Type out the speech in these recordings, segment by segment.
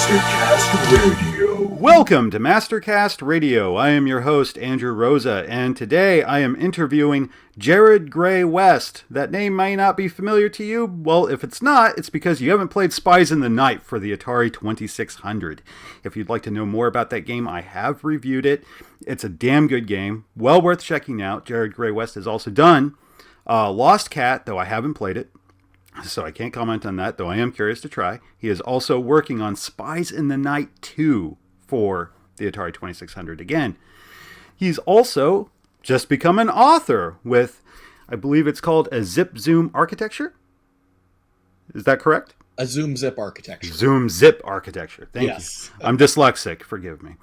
Mastercast Radio. Welcome to Mastercast Radio. I am your host, Andrew Rosa, and today I am interviewing Jared Gray West. That name may not be familiar to you. Well, if it's not, it's because you haven't played Spies in the Night for the Atari 2600. If you'd like to know more about that game, I have reviewed it. It's a damn good game, well worth checking out. Jared Gray West has also done Lost Cat, though I haven't played it. So I can't comment on that, though I am curious to try. He is also working on Spies in the Night 2 for the Atari 2600 again. He's also just become an author with, I believe it's called a Zip Zoom Architecture. Is that correct? A Zoom Zip Architecture. Zoom Zip Architecture. Thank you. I'm dyslexic. Forgive me.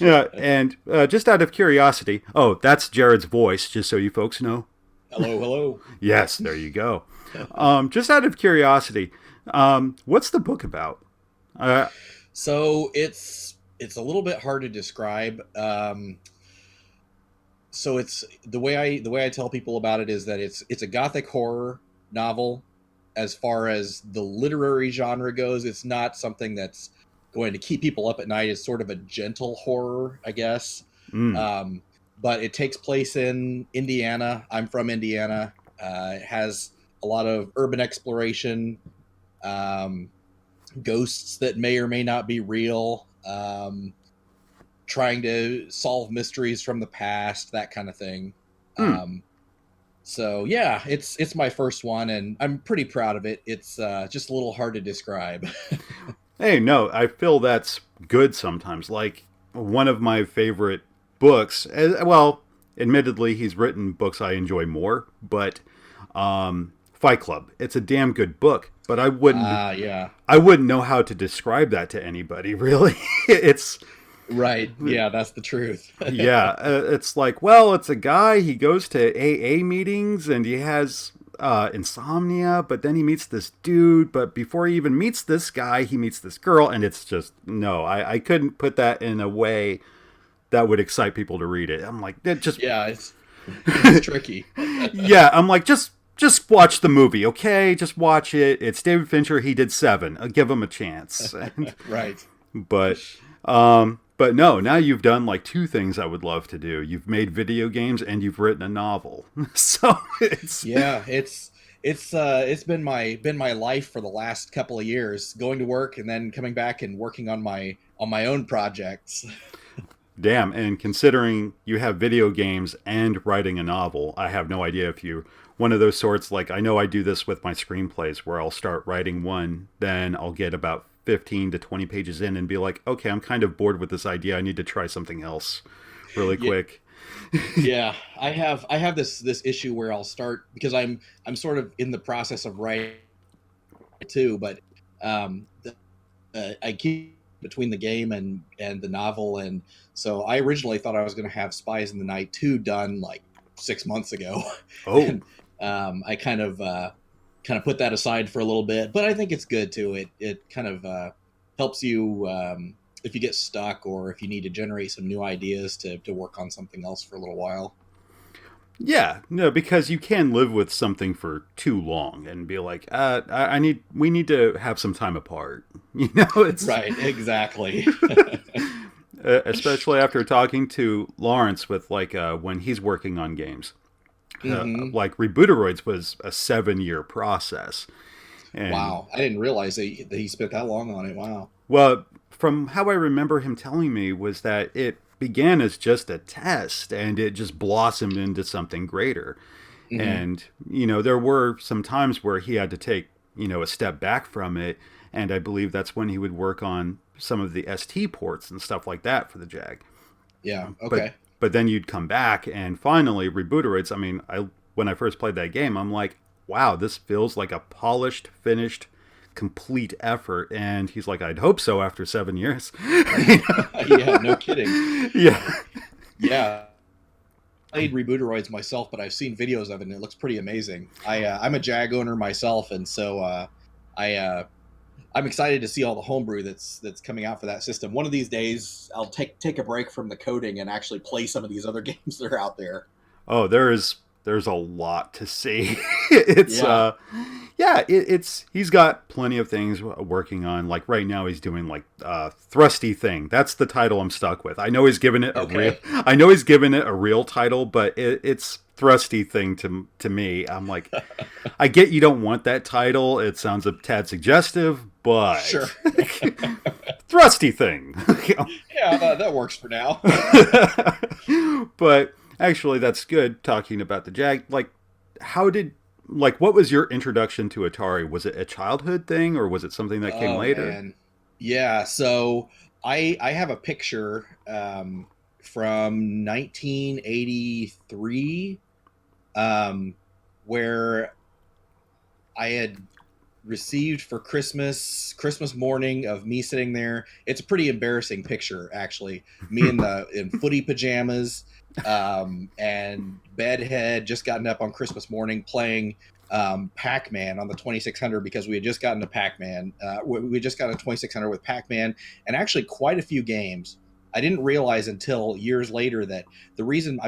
Yeah, and just out of curiosity, that's Jared's voice, just so you folks know. Hello, hello. Yes, there you go. Just out of curiosity, what's the book about? So it's a little bit hard to describe. So it's the way I tell people about it is that it's a gothic horror novel. As far as the literary genre goes, it's not something that's going to keep people up at night. It's sort of a gentle horror, I guess. But it takes place in Indiana. I'm from Indiana. It has a lot of urban exploration, ghosts that may or may not be real, trying to solve mysteries from the past, that kind of thing. So yeah, it's my first one, and I'm pretty proud of it. It's just a little hard to describe. Hey, no, I feel that's good sometimes. Like, one of my favorite books, well, admittedly, he's written books I enjoy more, but Fight Club, it's a damn good book, but I wouldn't know how to describe that to anybody, really. It's right. Yeah, that's the truth. Yeah, it's like, well, it's a guy, he goes to AA meetings and he has insomnia, but then he meets this dude, but before he even meets this guy, he meets this girl, and it's just, no, I couldn't put that in a way that would excite people to read it. I'm like, it's tricky. Yeah, I'm like, just watch the movie, okay? Just watch it. It's David Fincher. He did Seven. I'll give him a chance. Right. But no, now you've done like two things I would love to do. You've made video games and you've written a novel. So it's been my life for the last couple of years, going to work and then coming back and working on my own projects. Damn, and considering you have video games and writing a novel, I have no idea if you're one of those sorts, like, I know I do this with my screenplays, where I'll start writing one, then I'll get about 15 to 20 pages in and be like, okay, I'm kind of bored with this idea, I need to try something else really quick. Yeah, I have this issue where I'll start, because I'm sort of in the process of writing too, but I keep between the game and the novel, and so I originally thought I was going to have Spies in the Night 2 done like 6 months ago. And, I kind of put that aside for a little bit, but I think it's good too. It kind of helps you if you get stuck, or if you need to generate some new ideas to work on something else for a little while. Yeah, no, because you can live with something for too long and be like, we need to have some time apart. You know, it's right, exactly. Especially after talking to Lawrence with like when he's working on games, like Rebooteroids was a 7-year process. And, wow, I didn't realize that he spent that long on it. Wow. Well, from how I remember him telling me was that it began as just a test and it just blossomed into something greater. And, there were some times where he had to take, a step back from it. And I believe that's when he would work on some of the ST ports and stuff like that for the Jag. Yeah, okay. But then you'd come back and finally Rebooteroids, when I first played that game, I'm like, wow, this feels like a polished, finished, complete effort. And he's like, I'd hope so after 7 years. Yeah, no kidding. Yeah. I played Rebooteroids myself, but I've seen videos of it and it looks pretty amazing. I'm a Jag owner myself, and so I'm excited to see all the homebrew that's coming out for that system. One of these days, I'll take a break from the coding and actually play some of these other games that are out there. Oh, there's a lot to see. It's yeah, it's he's got plenty of things working on. Like right now, he's doing like Thrusty Thing. That's the title I'm stuck with. I know he's given it a real. Okay. I know he's given it a real title, but it's Thrusty Thing to me. I'm like, I get you don't want that title. It sounds a tad suggestive, but Sure. Thrusty Thing. Yeah, that works for now. But actually, that's good. Talking about the Jag, like, how did what was your introduction to Atari? Was it a childhood thing, or was it something that came Oh later? man, yeah. So I have a picture from 1983 where I had received for Christmas morning of me sitting there. It's a pretty embarrassing picture, actually. Me in footy pajamas and bedhead, just gotten up on Christmas morning playing Pac-Man on the 2600 because we had just gotten to Pac-Man. We just got a 2600 with Pac-Man and actually quite a few games. I didn't realize until years later that the reason,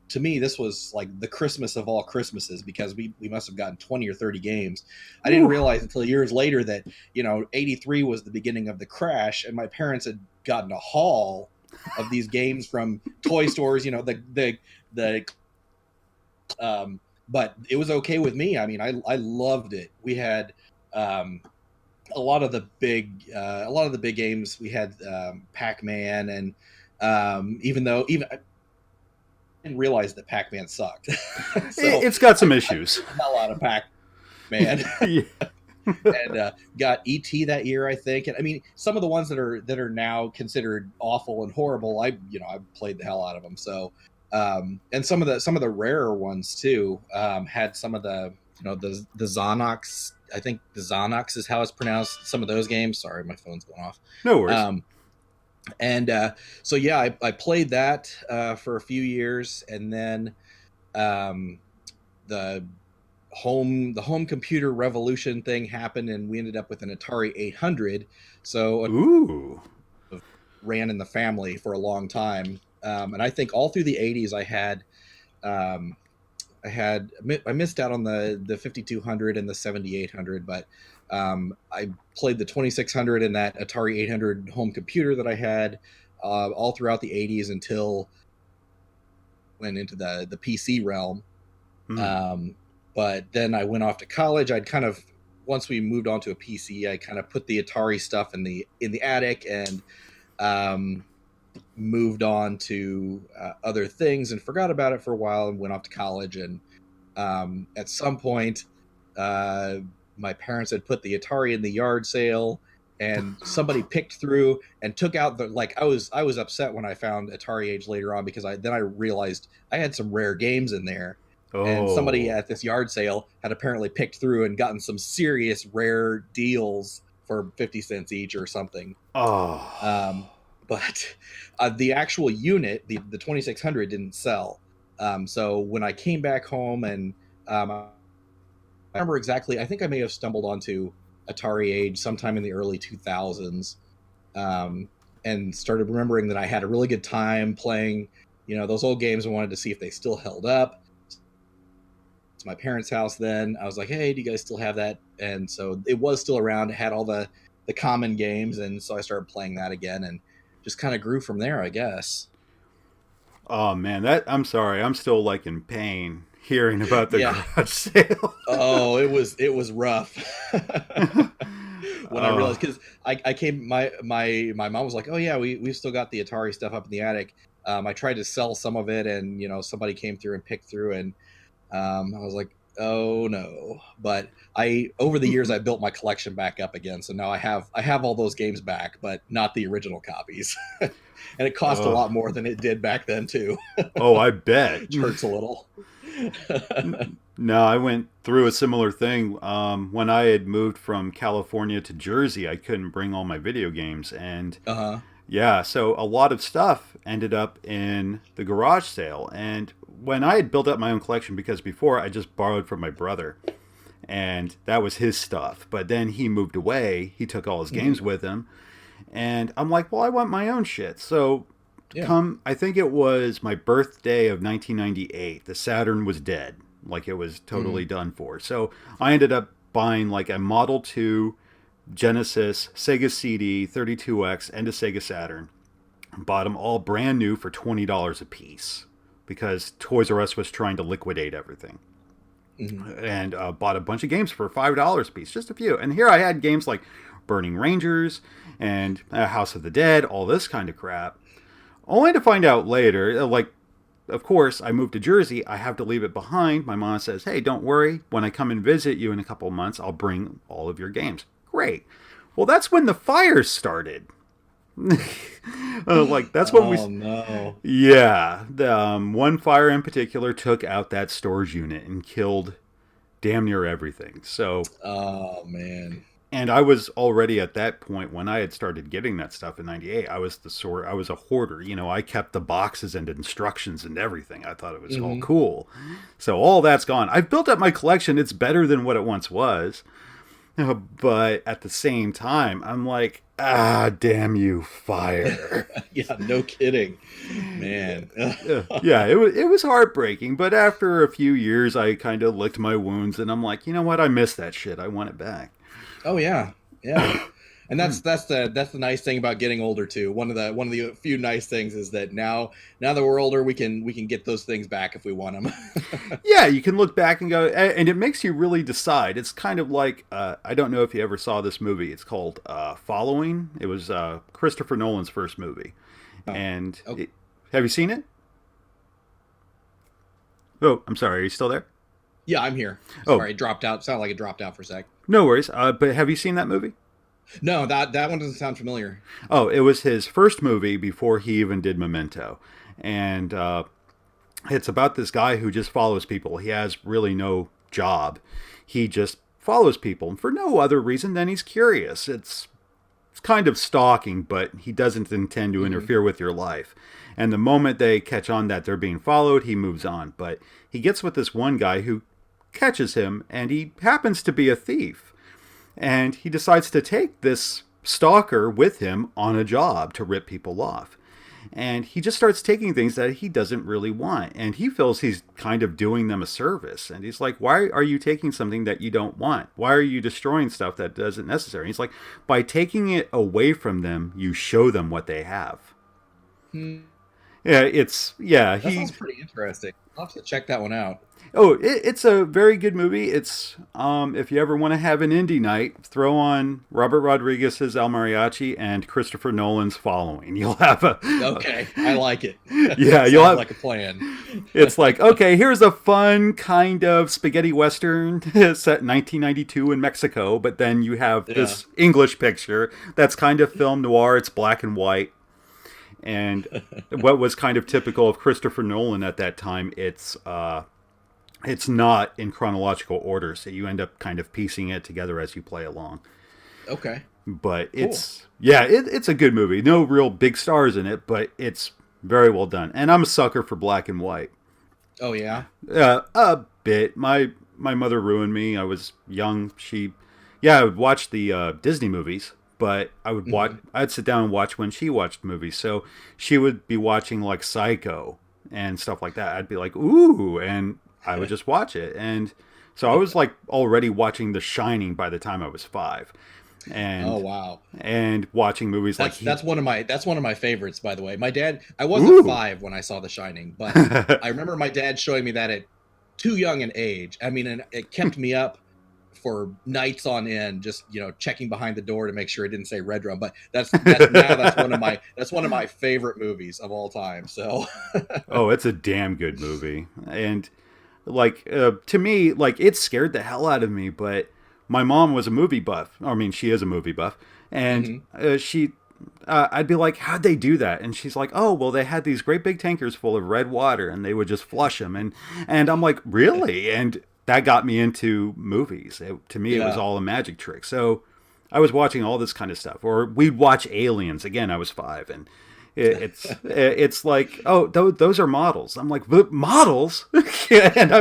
to me, this was like the Christmas of all Christmases because we must have gotten 20 or 30 games. I didn't realize until years later that, 83 was the beginning of the crash and my parents had gotten a haul of these games from toy stores, but it was okay with me. I loved it. We had, a lot of the big games. We had Pac-Man, and even I didn't realize that Pac-Man sucked. So It's got some issues. a lot of Pac-Man, Yeah. and got ET that year, I think. And some of the ones that are now considered awful and horrible, I played the hell out of them. So, and some of the rarer ones too had some of the the Zonox. I think the Zonox is how it's pronounced. Some of those games. Sorry, my phone's going off. No worries. So yeah, I played that for a few years, and then the home computer revolution thing happened, and we ended up with an Atari 800. So Ooh. ran in the family for a long time, and I think all through the 80s I missed out on the 5200 and the 7800, but I played the 2600 and that Atari 800 home computer that I had all throughout the 80s until went into the PC realm. But then I went off to college. Once we moved on to a PC, I kind of put the Atari stuff in the attic and moved on to other things and forgot about it for a while and went off to college. And at some point, my parents had put the Atari in the yard sale, and somebody picked through and took out I was upset when I found Atari Age later on because I realized I had some rare games in there. Oh. And somebody at this yard sale had apparently picked through and gotten some serious rare deals for 50 cents each or something. Oh. But the actual unit, the 2600, didn't sell. So when I came back home and I remember exactly, I think I may have stumbled onto Atari Age sometime in the early 2000s and started remembering that I had a really good time playing, those old games and wanted to see if they still held up. It's my parents' house then. I was like, hey, do you guys still have that? And so it was still around. It had all the common games. And so I started playing that again and just kind of grew from there, I guess. Oh man, I'm sorry. I'm still in pain hearing about the garage sale. Oh, it was rough. When I realized, because I came, my mom was like, oh yeah, we've still got the Atari stuff up in the attic. I tried to sell some of it, and somebody came through and picked through, and I was like, oh no. But over the years I built my collection back up again, so now I have all those games back, but not the original copies. And it cost a lot more than it did back then too. Oh, I bet. It hurts a little. No, I went through a similar thing. When I had moved from California to Jersey, I couldn't bring all my video games, and yeah, so a lot of stuff ended up in the garage sale. And when I had built up my own collection, because before I just borrowed from my brother, and that was his stuff, but then he moved away, he took all his games with him, and I'm like, well, I want my own shit. So I think it was my birthday of 1998, the Saturn was dead. It was totally done for. So I ended up buying like a Model 2, Genesis, Sega CD, 32X, and a Sega Saturn. Bought them all brand new for $20 a piece because Toys R Us was trying to liquidate everything. Mm-hmm. And bought a bunch of games for $5 a piece, just a few. And here I had games like Burning Rangers and House of the Dead, all this kind of crap. Only to find out later, like, of course, I moved to Jersey. I have to leave it behind. My mom says, hey, don't worry. When I come and visit you in a couple of months, I'll bring all of your games. Great. Well, that's when the fires started. Like, that's when we... Oh, no. Yeah. One fire in particular took out that storage unit and killed damn near everything. So... Oh, man. And I was already at that point when I had started getting that stuff in '98. I was a hoarder. You know, I kept the boxes and instructions and everything. I thought it was all cool. So all that's gone. I've built up my collection. It's better than what it once was. But at the same time, I'm like, damn you, fire. Yeah, no kidding, man. Yeah, it was heartbreaking. But after a few years, I kind of licked my wounds, and I'm like, you know what? I miss that shit. I want it back. Oh yeah, and that's the nice thing about getting older too. One of the few nice things is that now that we're older, we can get those things back if we want them. Yeah, you can look back and go, and it makes you really decide. It's kind of like I don't know if you ever saw this movie. It's called Following. It was Christopher Nolan's first movie, and okay. Have you seen it? Oh, I'm sorry. Are you still there? Yeah, I'm here. Sorry, it dropped out. Sounded like it dropped out for a sec. No worries. But have you seen that movie? No, that one doesn't sound familiar. Oh, it was his first movie before he even did Memento. And it's about this guy who just follows people. He has really no job. He just follows people for no other reason than he's curious. It's kind of stalking, but he doesn't intend to interfere with your life. And the moment they catch on that they're being followed, he moves on. But he gets with this one guy who catches him, and he happens to be a thief. And he decides to take this stalker with him on a job to rip people off. And he just starts taking things that he doesn't really want. And he feels he's kind of doing them a service. And he's like, why are you taking something that you don't want? Why are you destroying stuff that isn't necessary? And he's like, by taking it away from them, you show them what they have. Yeah, that sounds pretty interesting. I'll have to check that one out. Oh, it's a very good movie. It's if you ever want to have an indie night, throw on Robert Rodriguez's El Mariachi and Christopher Nolan's Following. You'll have okay. I like it. Yeah, you'll have like a plan. It's like, okay, here's a fun kind of spaghetti western set in 1992 in Mexico, but then you have this English picture that's kind of film noir. It's black and white. And what was kind of typical of Christopher Nolan at that time, it's not in chronological order, so you end up kind of piecing it together as you play along. Okay. But it's a good movie. No real big stars in it, but it's very well done. And I'm a sucker for black and white. Oh yeah? A bit. My mother ruined me. I was young. I would watch the Disney movies. But I would watch. I'd sit down and watch when she watched movies. So she would be watching like Psycho and stuff like that. I'd be like, ooh, and I would just watch it. And so I was like already watching The Shining by the time I was 5. And oh wow! And watching movies that's one of my favorites, by the way. My dad. I wasn't 5 when I saw The Shining, but I remember my dad showing me that at too young an age. I mean, and it kept me up for nights on end, just checking behind the door to make sure it didn't say Red Drum. But that's one of my favorite movies of all time. So, oh, it's a damn good movie, and like to me, like it scared the hell out of me. But my mom was a movie buff. I mean, she is a movie buff, and I'd be like, how'd they do that? And she's like, oh, well, they had these great big tankers full of red water, and they would just flush them. And I'm like, really? And that got me into movies. To me, it was all a magic trick. So I was watching all this kind of stuff. Or we'd watch Aliens. Again, I was 5. And it's like, oh, those are models. I'm like, models? And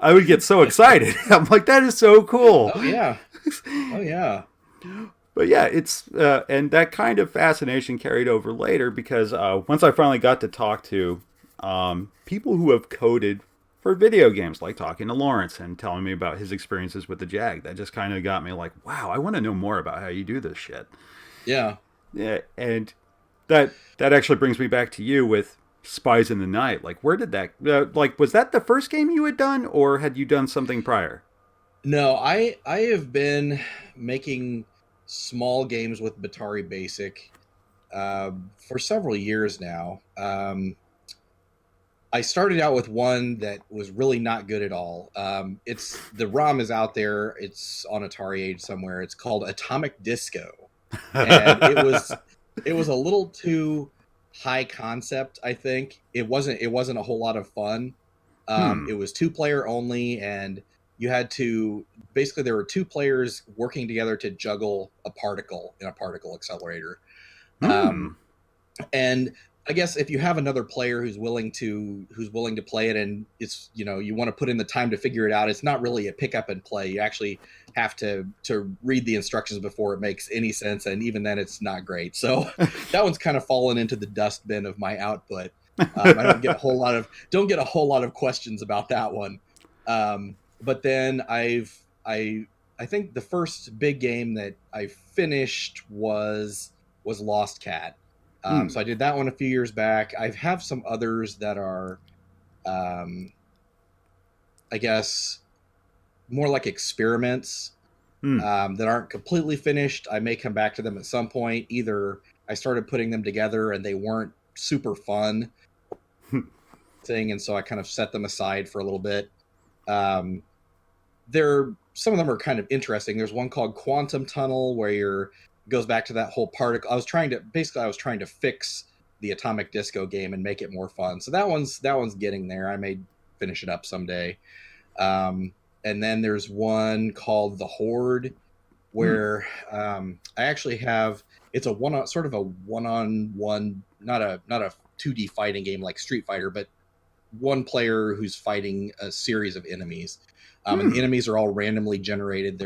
I would get so excited. I'm like, that is so cool. Oh, yeah. Oh, yeah. But yeah, it's and that kind of fascination carried over later because once I finally got to talk to people who have coded for video games, like talking to Lawrence and telling me about his experiences with the Jag. That just kind of got me like, wow, I want to know more about how you do this shit. Yeah. Yeah, and that actually brings me back to you with Spies in the Night. Like, where did that like, was that the first game you had done, or had you done something prior? No, I have been making small games with Batari Basic for several years now. I started out with one that was really not good at all. It's the ROM is out there. It's on Atari Age somewhere. It's called Atomic Disco, and it was a little too high concept. I think it wasn't a whole lot of fun. It was 2-player only, and you had to basically there were 2 players working together to juggle a particle in a particle accelerator. Um, and I guess if you have another player who's willing to play it, and it's you want to put in the time to figure it out, it's not really a pick up and play. You actually have to read the instructions before it makes any sense, and even then it's not great. So that one's kind of fallen into the dustbin of my output. I don't get a whole lot of questions about that one. But then I think the first big game that I finished was Lost Cat. So I did that one a few years back. I have some others that are, I guess, more like experiments that aren't completely finished. I may come back to them at some point. Either I started putting them together and they weren't super fun thing, and so I kind of set them aside for a little bit. Some of them are kind of interesting. There's one called Quantum Tunnel where goes back to that whole particle. I was trying to fix the Atomic Disco game and make it more fun. So that one's getting there. I may finish it up someday. And then there's one called The Horde where I actually have it's a one-on-one, not a 2D fighting game like Street Fighter, but one player who's fighting a series of enemies. And the enemies are all randomly generated.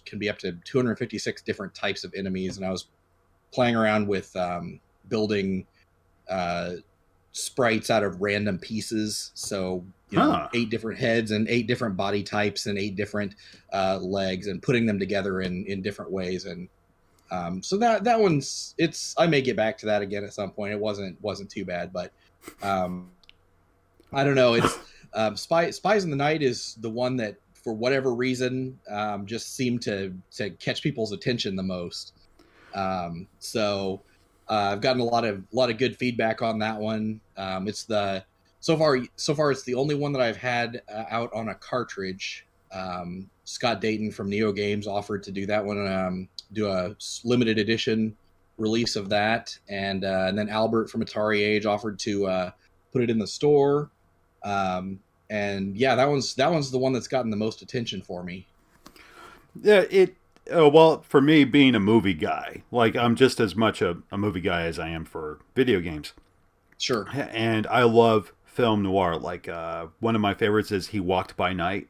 Can be up to 256 different types of enemies. And I was playing around with building sprites out of random pieces. So, 8 different heads and 8 different body types and 8 different legs, and putting them together in different ways. And so that one's I may get back to that again at some point. It wasn't too bad, but I don't know. It's Spies in the Night is the one that, for whatever reason, just seemed to catch people's attention the most. So I've gotten a lot of good feedback on that one. So far it's the only one that I've had out on a cartridge. Scott Dayton from Neo Games offered to do that one, do a limited edition release of that, and then Albert from Atari Age offered to put it in the store. And yeah, that one's the one that's gotten the most attention for me. Yeah, well, for me, being a movie guy, like, I'm just as much a movie guy as I am for video games. Sure. And I love film noir. Like, one of my favorites is He Walked by Night.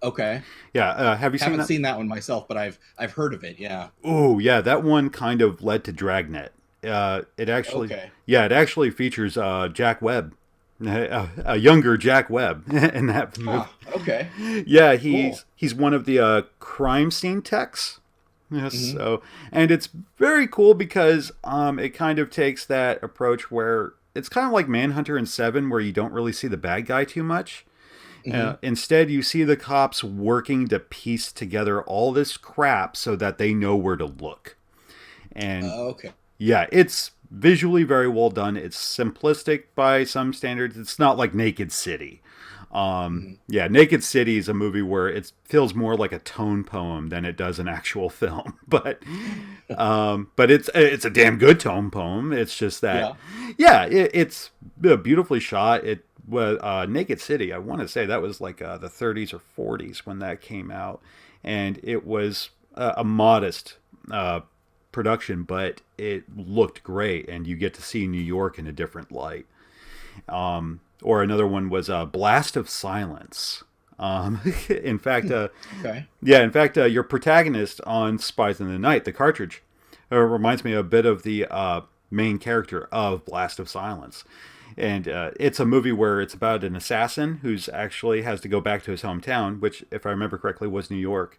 Okay. Yeah, have you seen that? I haven't seen that one myself, but I've heard of it. Yeah. Oh, yeah, that one kind of led to Dragnet. It actually features Jack Webb. A younger Jack Webb in that movie. Okay. Yeah, he's one of the crime scene techs. Yes, so, and it's very cool because it kind of takes that approach where it's kind of like Manhunter and Seven, where you don't really see the bad guy too much. Instead, you see the cops working to piece together all this crap so that they know where to look. And yeah, it's visually very well done. It's simplistic by some standards. It's not like Naked City. Yeah, Naked City is a movie where it feels more like a tone poem than it does an actual film. But it's a damn good tone poem. It's just that, it's beautifully shot. Naked City, I want to say that was like the 30s or 40s when that came out, and it was a modest production, but it looked great, and you get to see New York in a different light. Or another one was Blast of Silence. In fact, your protagonist on Spies in the Night, the cartridge, reminds me a bit of the main character of Blast of Silence. And it's a movie where it's about an assassin who's actually has to go back to his hometown, which, if I remember correctly, was New York.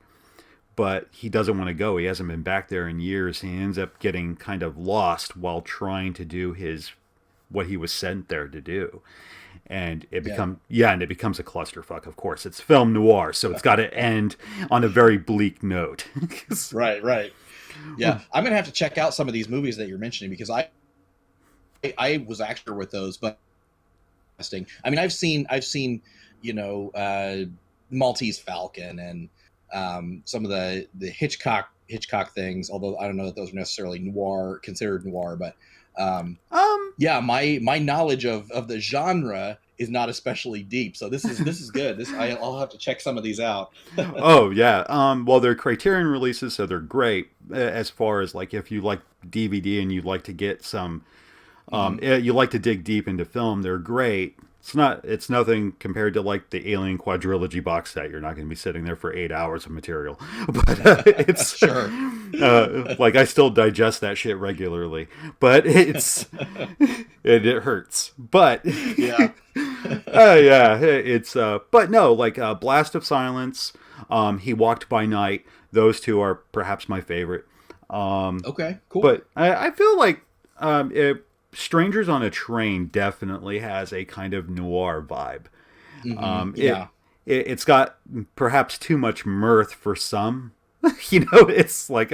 But he doesn't want to go. He hasn't been back there in years. He ends up getting kind of lost while trying to do his what he was sent there to do. And it becomes a clusterfuck. Of course, it's film noir, so it's got to end on a very bleak note. Right. Yeah, I'm gonna have to check out some of these movies that you're mentioning because I was actually with those, but I mean, I've seen Maltese Falcon and some of the Hitchcock things. Although I don't know that those are necessarily considered noir, but yeah, my knowledge of the genre is not especially deep. So this is good. I'll have to check some of these out. Oh yeah. Well, they're Criterion releases, so they're great as far as like if you like DVD and you like to get some, you like to dig deep into film. They're great. It's nothing compared to like the Alien quadrilogy box set. You're not going to be sitting there for 8 hours of material, but it's sure. Like I still digest that shit regularly, but it hurts. But yeah, it's but no, like Blast of Silence, He Walked by Night. Those two are perhaps my favorite. Okay, cool. But I feel like Strangers on a Train definitely has a kind of noir vibe. Yeah. It's got perhaps too much mirth for some. It's like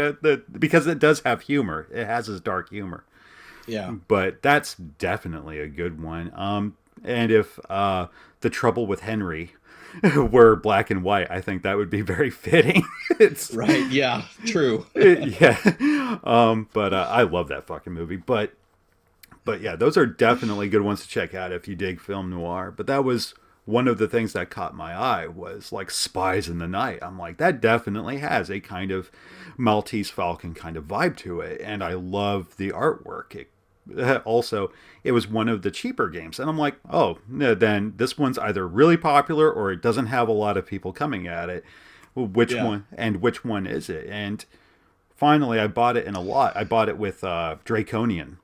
because it does have humor. It has its dark humor. Yeah. But that's definitely a good one. And if The Trouble with Henry were black and white, I think that would be very fitting. It's right. Yeah. True. Yeah. But I love that fucking movie. But yeah, those are definitely good ones to check out if you dig film noir. But that was one of the things that caught my eye was like Spies in the Night. I'm like, that definitely has a kind of Maltese Falcon kind of vibe to it. And I love the artwork. Also, it was one of the cheaper games. And I'm like, oh, then this one's either really popular or it doesn't have a lot of people coming at it. Which one is it? And finally, I bought it in a lot. I bought it with Draconian.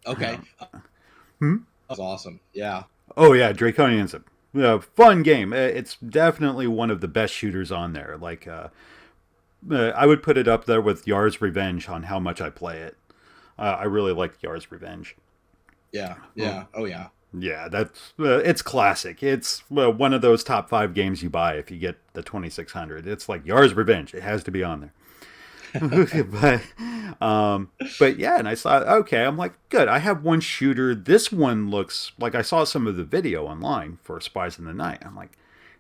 Okay. That's awesome. Yeah. Oh yeah, Draconian's a fun game. It's definitely one of the best shooters on there. Like, I would put it up there with Yar's Revenge on how much I play it. I really like Yar's Revenge. Yeah. Yeah. Oh yeah. Yeah, that's it's classic. It's one of those top 5 games you buy if you get the 2600. It's like Yar's Revenge. It has to be on there. but yeah, and I saw, okay, I'm like, good, I have one shooter. This one looks like, I saw some of the video online for Spies in the Night. I'm like,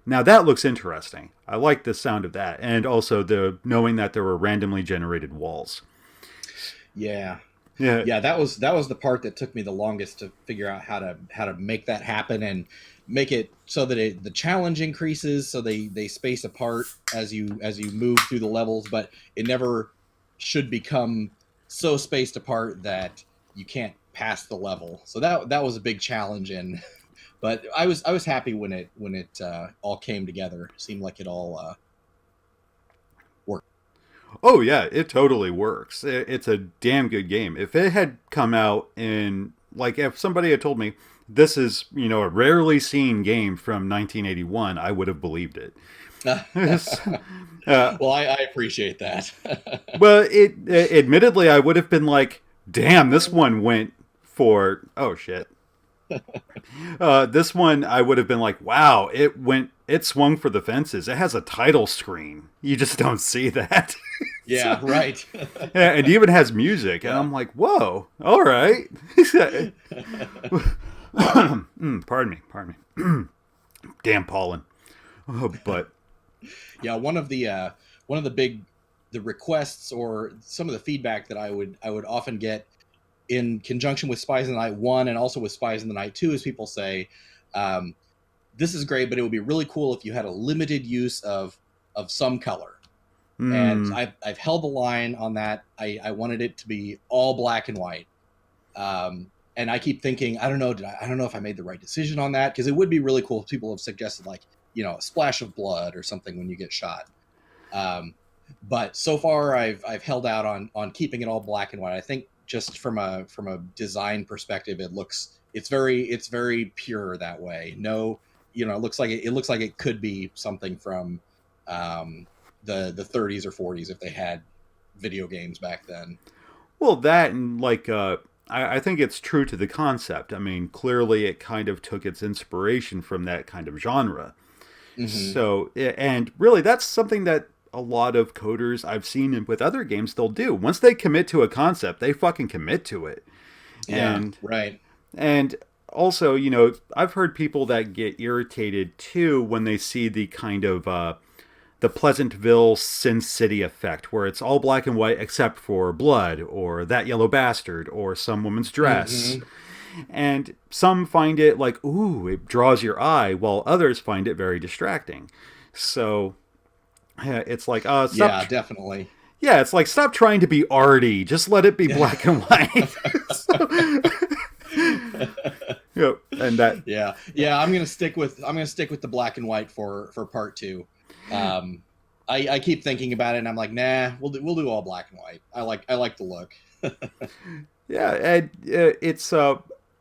now that looks interesting. I like the sound of that, and also the knowing that there were randomly generated walls. Yeah. That was the part that took me the longest to figure out how to make that happen and make it so that the challenge increases, so they space apart as you move through the levels, but it never should become so spaced apart that you can't pass the level. So that was a big challenge, but I was happy when it all came together. It seemed like it all worked. Oh yeah, it totally works. It's a damn good game. If it had come out in, like, if somebody had told me this is, a rarely seen game from 1981, I would have believed it. Well, I appreciate that. Well, admittedly, I would have been like, damn, this one went for, oh shit. This one, I would have been like, wow, it swung for the fences. It has a title screen. You just don't see that. Yeah, right. Yeah, and even has music. And I'm like, whoa, all right. Pardon me. Damn pollen. But yeah, one of the big requests or some of the feedback that I would often get in conjunction with Spies in the Night 1 and also with Spies in the Night 2 is people say, this is great, but it would be really cool if you had a limited use of some color. And I've held the line on that. I wanted it to be all black and white. And I keep thinking, I don't know if I made the right decision on that, because it would be really cool if people have suggested, like, a splash of blood or something when you get shot. But so far I've held out on keeping it all black and white. I think just from a design perspective, it's very pure that way. No, you know, it looks like it could be something from the 30s or 40s if they had video games back then. Well, that and like I think it's true to the concept. I mean, clearly it kind of took its inspiration from that kind of genre. Hmm. So, and really, that's something that a lot of coders I've seen with other games they'll do. Once they commit to a concept, they fucking commit to it. Yeah, And right. and also, you know, I've heard people that get irritated too when they see the kind of the Pleasantville Sin City effect, where it's all black and white except for blood or that yellow bastard or some woman's dress. Hmm. And some find it like, ooh, it draws your eye, while others find it very distracting. So it's like, Yeah, definitely. yeah, it's like, stop trying to be arty. Just let it be black and white. So, yep, and that, Yeah. I'm gonna stick with the black and white for part two. Um, I keep thinking about it, and I'm like, nah, we'll do all black and white. I like the look. yeah, and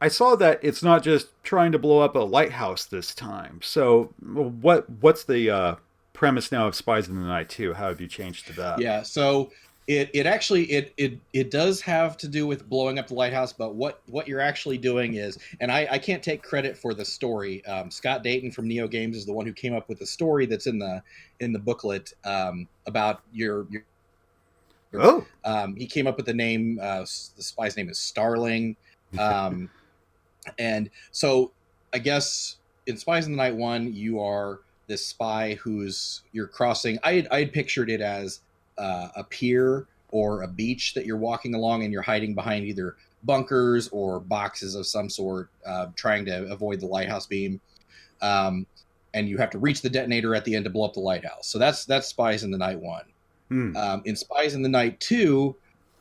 I saw that it's not just trying to blow up a lighthouse this time. So, what's the premise now of Spies in the Night 2? How have you changed to that? Yeah, so it actually it does have to do with blowing up the lighthouse, but what you're actually doing is, and I can't take credit for the story. Scott Dayton from Neo Games is the one who came up with the story that's in the booklet about your Oh, he came up with the name. The spy's name is Starling, um, and so I guess in Spies in the Night 1, you are this spy you're crossing. I had pictured it as a pier or a beach that you're walking along, and you're hiding behind either bunkers or boxes of some sort, trying to avoid the lighthouse beam. Um, and you have to reach the detonator at the end to blow up the lighthouse. So that's Spies in the Night 1. hmm. In Spies in the Night 2,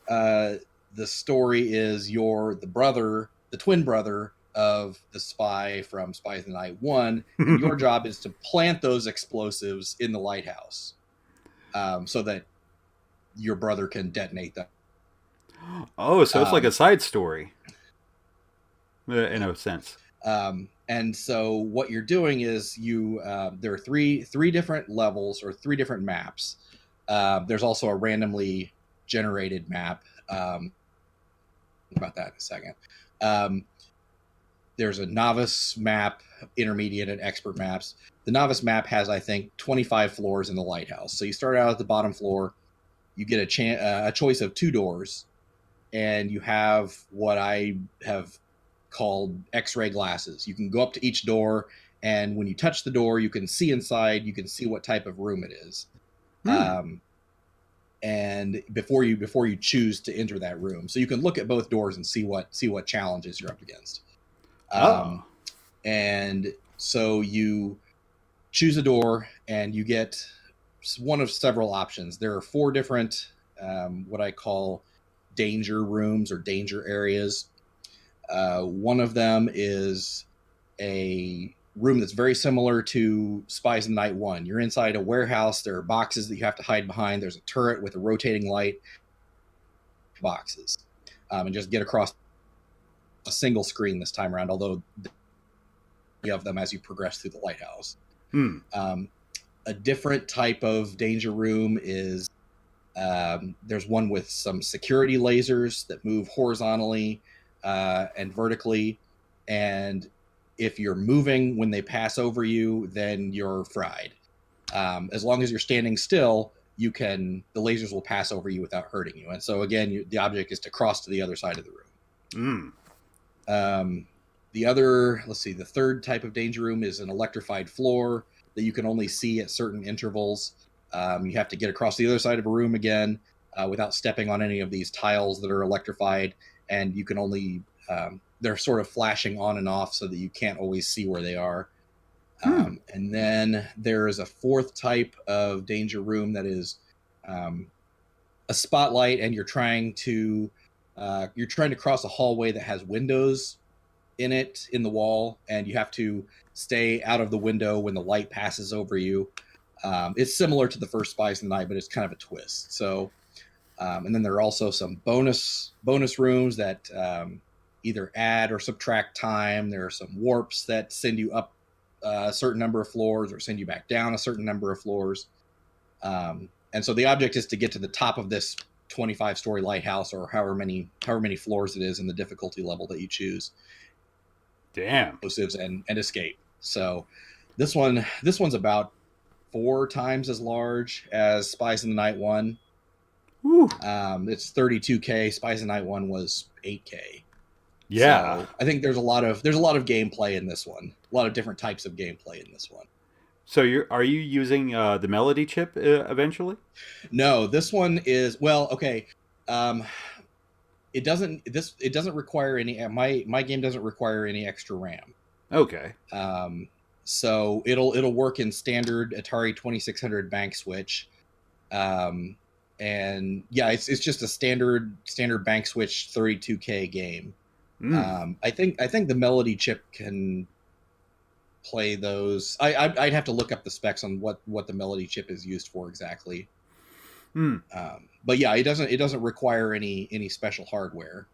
the story is you're the twin brother of the spy from Spies in the Night 1, and your job is to plant those explosives in the lighthouse, so that your brother can detonate them. Oh, so it's like a Um, side story, in a sense. and so what you're doing is there are three different levels or three different maps. There's also a randomly generated map. About that in a second. Um, there's a novice map, intermediate, and expert maps. The novice map has, I think, 25 floors in the lighthouse. So you start out at the bottom floor. You get a choice of two doors, and you have what I have called X-ray glasses. You can go up to each door, and when you touch the door, you can see inside. You can see what type of room it is. Hmm. Um, and before you choose to enter that room, so you can look at both doors and see what challenges you're up against. Oh. Um, and so you choose a door, and you get one of several options. There are four different what I call danger rooms or danger areas. One of them is a room that's very similar to Spies in the Night 1. You're inside a warehouse. There are boxes that you have to hide behind. There's a turret with a rotating light, boxes, and just get across a single screen this time around, although you have them as you progress through the lighthouse. Hmm. A different type of danger room is there's one with some security lasers that move horizontally and vertically, and if you're moving when they pass over you, then you're fried. As long as you're standing still, the lasers will pass over you without hurting you. And so again, the object is to cross to the other side of the room. Hmm. The third type of danger room is an electrified floor that you can only see at certain intervals. You have to get across the other side of a room again without stepping on any of these tiles that are electrified, and you can only they're sort of flashing on and off so that you can't always see where they are. Hmm. And then there is a fourth type of danger room that is a spotlight, and you're trying to cross a hallway that has windows in the wall, and you have to stay out of the window when the light passes over you. It's similar to the first Spies in the Night, but it's kind of a twist. So And then there are also some bonus rooms that either add or subtract time. There are some warps that send you up a certain number of floors or send you back down a certain number of floors. And so the object is to get to the top of this 25-story lighthouse, or however many floors it is in the difficulty level that you choose. Damn. Explosives and escape. So this one's about 4 times as large as Spies in the Night 1. Woo. It's 32K. Spies in the Night 1 was 8K. Yeah. So I think there's a lot of gameplay in this one. A lot of different types of gameplay in this one. So are you using the Melody chip eventually? No, this one is okay. It doesn't require any. My game doesn't require any extra RAM. Okay. So it'll work in standard Atari 2600 bank switch. And yeah, it's just a standard bank switch 32K game. I think the Melody chip can play those. I'd have to look up the specs on what the Melody chip is used for exactly. But yeah, it doesn't require any special hardware.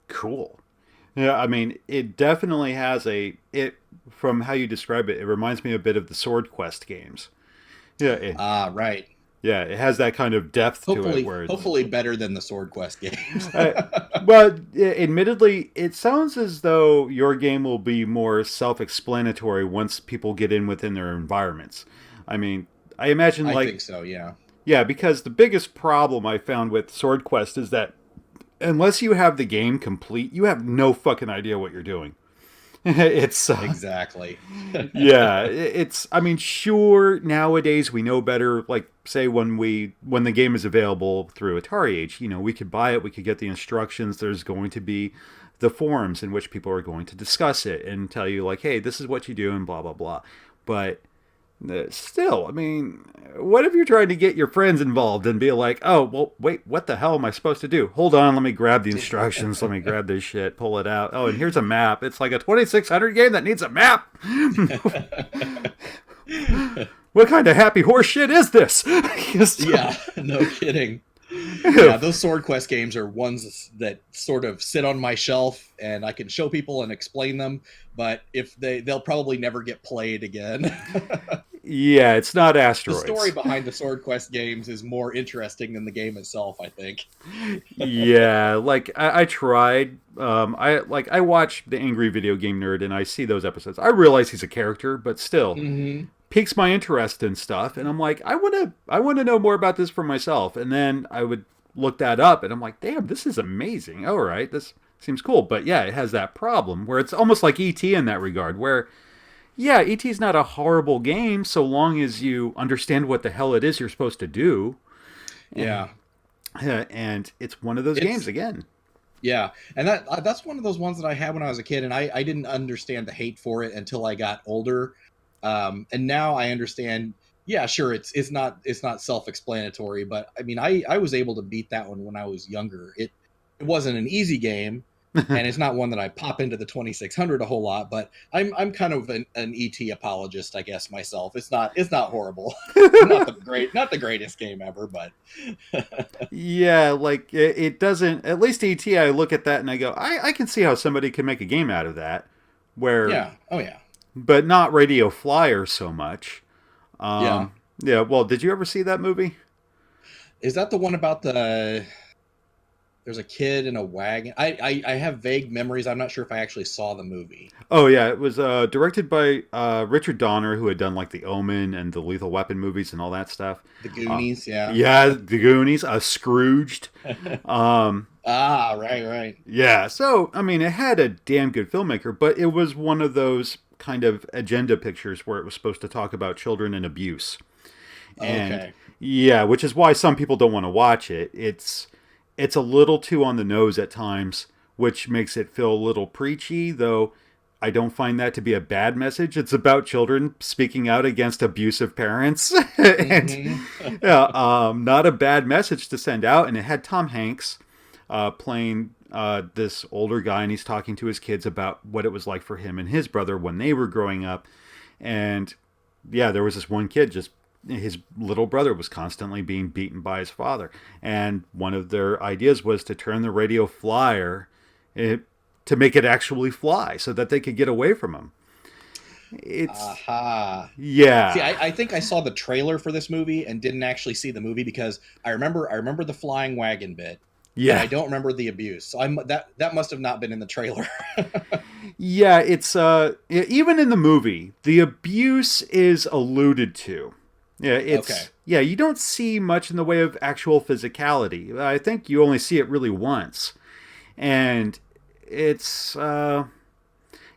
Cool. Yeah, I mean, it definitely has from how you describe it, it reminds me a bit of the Sword Quest games. Yeah. Right. Yeah, it has that kind of depth to it. Hopefully better than the Sword Quest games. But admittedly, it sounds as though your game will be more self-explanatory once people get in within their environments. I mean, I imagine I think so, yeah. Yeah, because the biggest problem I found with Sword Quest is that unless you have the game complete, you have no fucking idea what you're doing. It's exactly. Yeah, I mean, sure, nowadays we know better. Like, say when the game is available through Atari Age, we could buy it, we could get the instructions. There's going to be the forums in which people are going to discuss it and tell you like, hey, this is what you do and blah blah blah. But still, I mean, what if you're trying to get your friends involved and be like, oh, well, wait, what the hell am I supposed to do? Hold on, let me grab the instructions. Let me grab this shit, pull it out. Oh, and here's a map. It's like a 2600 game that needs a map. What kind of happy horse shit is this? Yeah, no kidding. Yeah, those Sword Quest games are ones that sort of sit on my shelf and I can show people and explain them, but if they'll probably never get played again. Yeah, it's not Asteroids. The story behind the Sword Quest games is more interesting than the game itself, I think. Yeah, like I tried. I watch the Angry Video Game Nerd and I see those episodes. I realize he's a character, but still. Mm-hmm. Piques my interest in stuff, and I'm like, I want to know more about this for myself. And then I would look that up, and I'm like, damn, this is amazing. All right, this seems cool. But yeah, it has that problem where it's almost like E.T. in that regard, where yeah, E.T. is not a horrible game so long as you understand what the hell it is you're supposed to do. Yeah, and it's one of those games again. Yeah, and that's one of those ones that I had when I was a kid, and I didn't understand the hate for it until I got older. And now I understand. Yeah, sure, it's not self-explanatory, but I mean, I was able to beat that one when I was younger. It wasn't an easy game, and it's not one that I pop into the 2600 a whole lot. But I'm kind of an ET apologist, I guess myself. It's not horrible, not the greatest game ever, but yeah, like it doesn't. At least ET, I look at that and I go, I can see how somebody can make a game out of that. Where oh yeah. But not Radio Flyer so much. Yeah. Well, did you ever see that movie? Is that the one about there's a kid in a wagon? I have vague memories. I'm not sure if I actually saw the movie. Oh, yeah. It was directed by Richard Donner, who had done like The Omen and the Lethal Weapon movies and all that stuff. The Goonies, yeah. Yeah, The Goonies, Scrooged. Right. Yeah, so, I mean, it had a damn good filmmaker, but it was one of those kind of agenda pictures where it was supposed to talk about children and abuse. And, okay. Yeah, which is why some people don't want to watch it. It's a little too on the nose at times, which makes it feel a little preachy, though I don't find that to be a bad message. It's about children speaking out against abusive parents. And not a bad message to send out. And it had Tom Hanks playing this older guy, and he's talking to his kids about what it was like for him and his brother when they were growing up. And yeah, there was this one kid just his little brother was constantly being beaten by his father. And one of their ideas was to turn the radio flyer to make it actually fly so that they could get away from him. It's Aha. yeah. See, I think I saw the trailer for this movie and didn't actually see the movie because I remember the flying wagon bit. Yeah. And I don't remember the abuse. So that must have not been in the trailer. Yeah, it's even in the movie, the abuse is alluded to. Yeah, it's Okay. yeah, you don't see much in the way of actual physicality. I think you only see it really once. And it's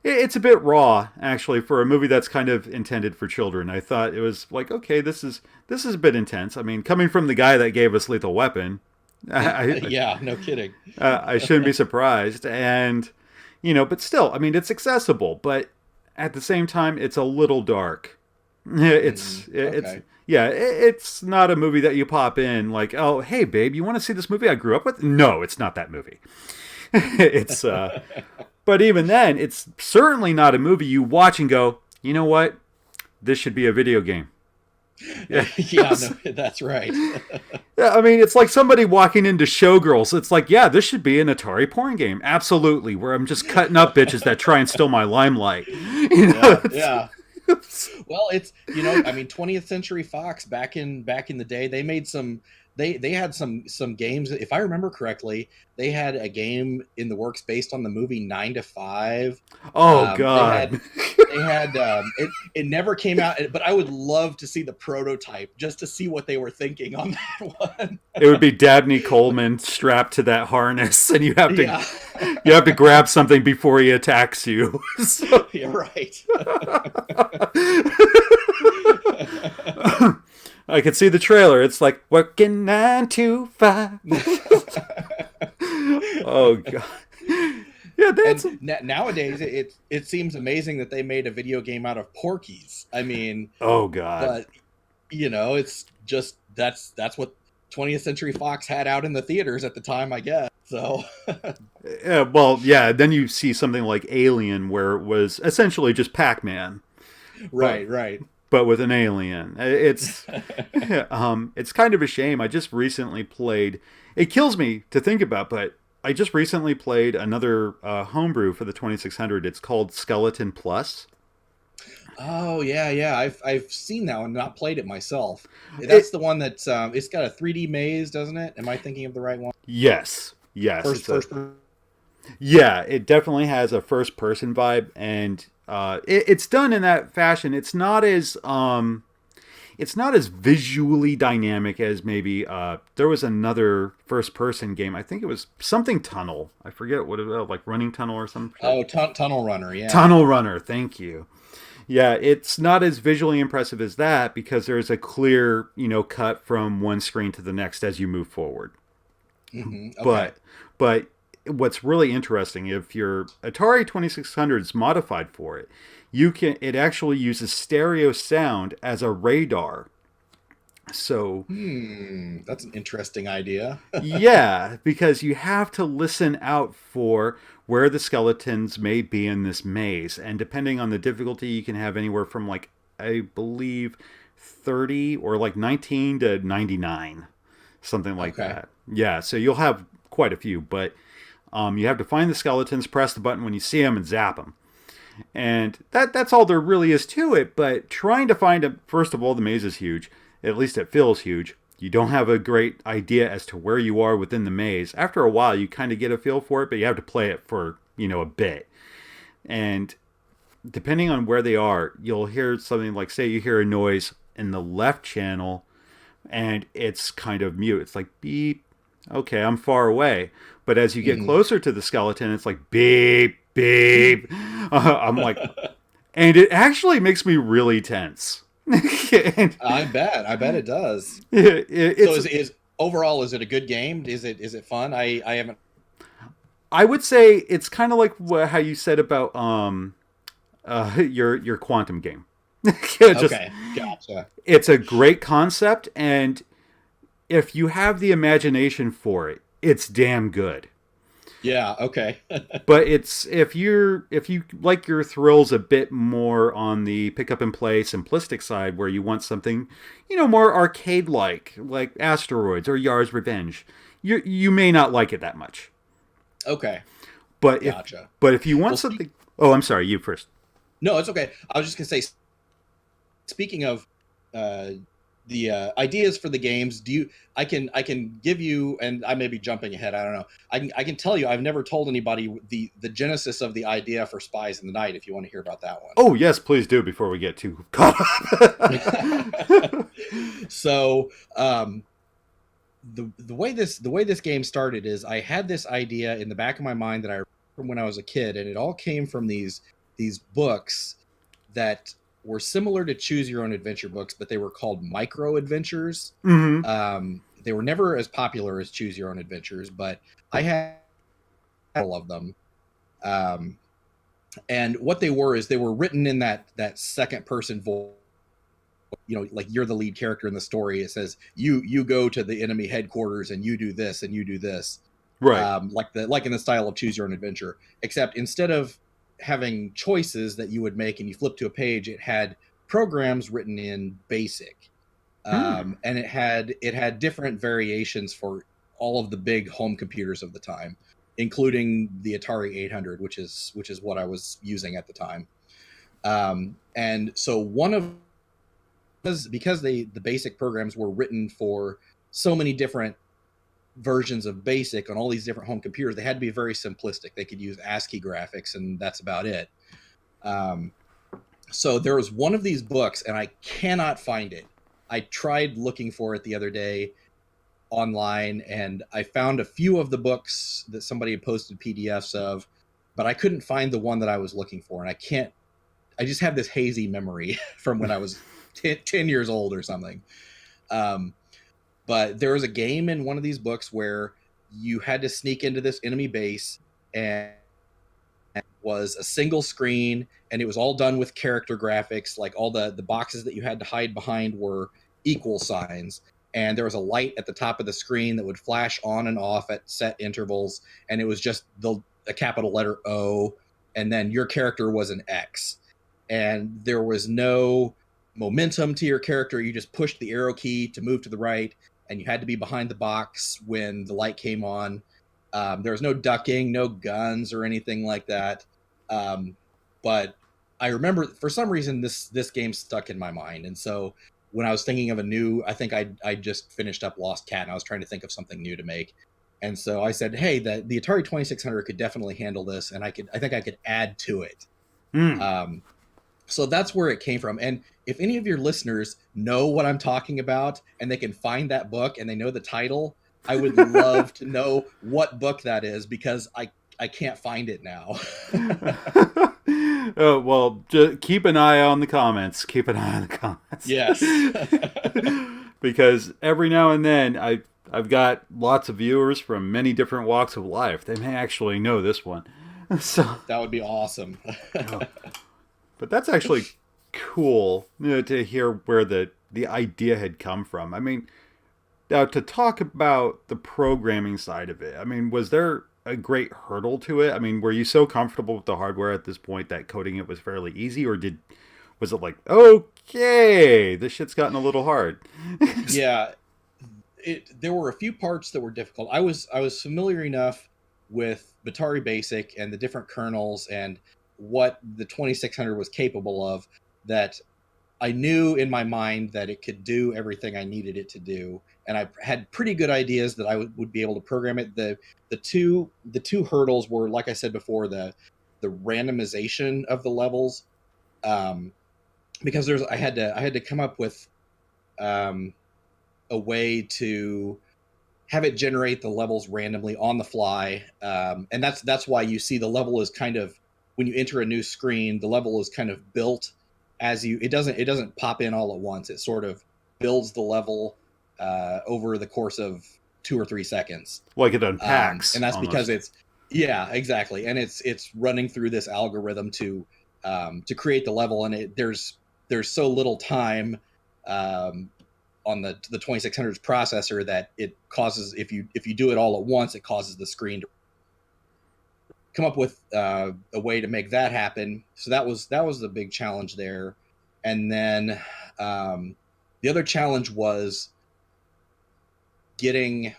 it's a bit raw actually for a movie that's kind of intended for children. I thought it was like, okay, this is a bit intense. I mean, coming from the guy that gave us Lethal Weapon, Yeah, no kidding. I shouldn't be surprised. And, but still, I mean, it's accessible, but at the same time, it's a little dark. Okay. It's not a movie that you pop in like, oh, hey, babe, you want to see this movie I grew up with? No, it's not that movie. It's, but even then, it's certainly not a movie you watch and go, you know what? This should be a video game. Yeah, no, that's right. Yeah, I mean, it's like somebody walking into Showgirls. It's like, yeah, this should be an Atari porn game. Absolutely, where I'm just cutting up bitches that try and steal my limelight. Yeah. Well, it's I mean, 20th Century Fox back in the day, they made some. They had some games. If I remember correctly, they had a game in the works based on the movie 9 to 5. Oh God! They had it never came out, but I would love to see the prototype just to see what they were thinking on that one. It would be Dabney Coleman strapped to that harness, and you have to Yeah. you have to grab something before he attacks you. So- You're right. I could see the trailer. It's like working 9 to 5. Oh God! Yeah, that's Nowadays it seems amazing that they made a video game out of Porkies. I mean, oh God! but it's just that's what 20th Century Fox had out in the theaters at the time, I guess. So Yeah, well, yeah. Then you see something like Alien, where it was essentially just Pac-Man, right. but with an alien. It's kind of a shame. I just recently played. It kills me to think about, but I just recently played another homebrew for the 2600. It's called Skeleton Plus. Oh yeah. I've seen that one, not played it myself. That's the one that's it's got a 3D maze, doesn't it? Am I thinking of the right one? Yes. First. Yeah, it definitely has a first-person vibe, and it's done in that fashion. It's not as visually dynamic as maybe there was another first-person game. I think it was something Tunnel. I forget what it was, like Running Tunnel or something. Oh, Tunnel Runner. Yeah. Tunnel Runner. Thank you. Yeah, it's not as visually impressive as that because there's a clear, cut from one screen to the next as you move forward. Mm-hmm. Okay. But what's really interesting, if your Atari 2600 is modified for it, it actually uses stereo sound as a radar. So that's an interesting idea. yeah, because you have to listen out for where the skeletons may be in this maze, and depending on the difficulty, you can have anywhere from like, I believe, 30 or like 19 to 99, something like that. Yeah, so you'll have quite a few, but you have to find the skeletons, press the button when you see them, and zap them. And that's all there really is to it, but trying to find a... First of all, the maze is huge. At least it feels huge. You don't have a great idea as to where you are within the maze. After a while, you kind of get a feel for it, but you have to play it for, a bit. And depending on where they are, you'll hear something like, say you hear a noise in the left channel, and it's kind of mute. It's like, beep. Okay, I'm far away. But as you get closer to the skeleton, it's like, beep, beep. I'm like... And it actually makes me really tense. I bet it does. So is overall, is it a good game? Is it fun? I haven't. I would say it's kind of like how you said about your Quantum game. Okay, gotcha. It's a great concept, and if you have the imagination for it, it's damn good. Yeah. Okay. But it's if you like your thrills a bit more on the pick up and play simplistic side, where you want something, more arcade like Asteroids or Yar's Revenge, you may not like it that much. Okay. But if Gotcha. but if you want Well, something, oh, I'm sorry, you first. no, it's okay. I was just gonna say, speaking of uh, the ideas for the games, do you? I can give you, and I may be jumping ahead. I don't know. I can tell you, I've never told anybody the genesis of the idea for Spies in the Night. If you want to hear about that one. Oh yes, please do before we get too caught up. So the way this game started is I had this idea in the back of my mind that I from when I was a kid, and it all came from these books that were similar to Choose Your Own Adventure books, but they were called micro adventures. Hmm. They were never as popular as Choose Your Own Adventures, but I had all of them. Um, and what they were is they were written in that second person voice. Like you're the lead character in the story. It says you go to the enemy headquarters and you do this and you do this, Right. like in the style of Choose Your Own Adventure. Except instead of having choices that you would make and you flip to a page, it had programs written in BASIC, Hmm. and it had different variations for all of the big home computers of the time, including the Atari 800, which is what I was using at the time. And so one of because the basic programs were written for so many different versions of basic on all these different home computers, they had to be very simplistic. They could use ASCII graphics and that's about it. um, so there was one of these books and I cannot find it. I tried looking for it the other day online and I found a few of the books that somebody had posted PDFs of, but I couldn't find the one that I was looking for. And I just have this hazy memory from when I was 10 years old or something. Um, but there was a game in one of these books where you had to sneak into this enemy base, and it was a single screen and it was all done with character graphics. Like all the boxes that you had to hide behind were equal signs. And there was a light at the top of the screen that would flash on and off at set intervals. And it was just a capital letter O. And then your character was an X. And there was no momentum to your character. You just pushed the arrow key to move to the right, and you had to be behind the box when the light came on. There was no ducking, no guns or anything like that. Um, but I remember for some reason this game stuck in my mind, and so when I was thinking of I think I just finished up Lost Cat, and I was trying to think of something new to make. And so I said, "Hey, the Atari 2600 could definitely handle this, and I think I could add to it." Hmm. Um, so that's where it came from. And if any of your listeners know what I'm talking about and they can find that book and they know the title, I would love to know what book that is, because I can't find it now. Oh, well, just keep an eye on the comments. Keep an eye on the comments. Yes. Because every now and then I've got lots of viewers from many different walks of life. They may actually know this one. So, That would be awesome. oh, but that's actually cool, to hear where the idea had come from. I mean, now to talk about the programming side of it. I mean, was there a great hurdle to it? I mean, were you so comfortable with the hardware at this point that coding it was fairly easy, or was it like, okay, this shit's gotten a little hard? Yeah, there were a few parts that were difficult. I was familiar enough with Batari Basic and the different kernels and what the 2600 was capable of, that I knew in my mind that it could do everything I needed it to do, and I had pretty good ideas that I would be able to program it. The two hurdles were, like I said before, the randomization of the levels, um, because I had to come up with um, a way to have it generate the levels randomly on the fly, and that's why you see the level is kind of, when you enter a new screen, the level is kind of built as you. It doesn't pop in all at once. It sort of builds the level over the course of 2 or 3 seconds, Like it and unpacks that's because almost. it's yeah, exactly, and it's running through this algorithm to create the level, and there's so little time um, on the 2600's processor that it causes, if you do it all at once, it causes the screen to come up with a way to make that happen. So that was the big challenge there. And then the other challenge was getting